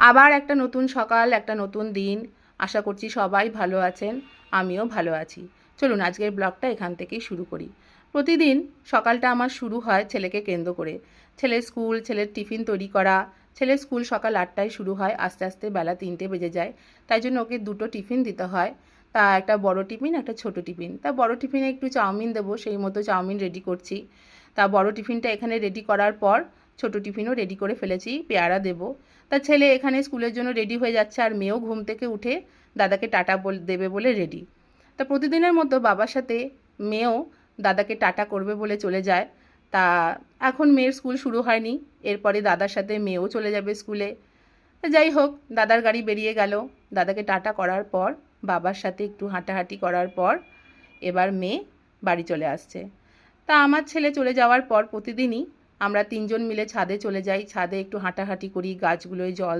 আবার একটা নতুন সকাল, একটা নতুন দিন। আশা করছি সবাই ভালো আছেন, আমিও ভালো আছি। চলুন আজকের ব্লগটা এখান থেকেই শুরু করি। প্রতিদিন সকালটা আমার শুরু হয় ছেলেকে কেন্দ্র করে। ছেলের স্কুল, ছেলের টিফিন তৈরি করা। ছেলের স্কুল সকাল 8টায় শুরু হয়, আস্তে আস্তে বেলা 3টে বেজে যায়। তাই জন্য ওকে দুটো টিফিন দিতে হয়। তা একটা বড় টিফিন, একটা ছোট টিফিন। তা বড় টিফিনে একটু চাউমিন দেবো, সেই মতো চাউমিন রেডি করছি। তা বড় টিফিনটা এখানে রেডি করার পর ছোট টিফিনও রেডি করে ফেলেছি, পেয়ারা দেবো। তা ছেলে এখানে স্কুলের জন্য রেডি হয়ে যাচ্ছে, আর মেয়েও ঘুম থেকে উঠে দাদাকে টাটা দেবে বলে রেডি। তা প্রতিদিনের মতো বাবার সাথে মেয়েও দাদাকে টাটা করবে বলে চলে যায়। তা এখন মেয়ের স্কুল শুরু হয়নি, এরপরে দাদার সাথে মেয়েও চলে যাবে স্কুলে। যাই হোক, দাদার গাড়ি বেরিয়ে গেল। দাদাকে টাটা করার পর বাবার সাথে একটু হাঁটাহাঁটি করার পর এবার মেয়ে বাড়ি চলে আসছে। তা আমার ছেলে চলে যাওয়ার পর প্রতিদিনই আমরা তিনজন মিলে ছাদে চলে যাই, ছাদে একটু হাঁটাহাঁটি করি, গাছগুলোয় জল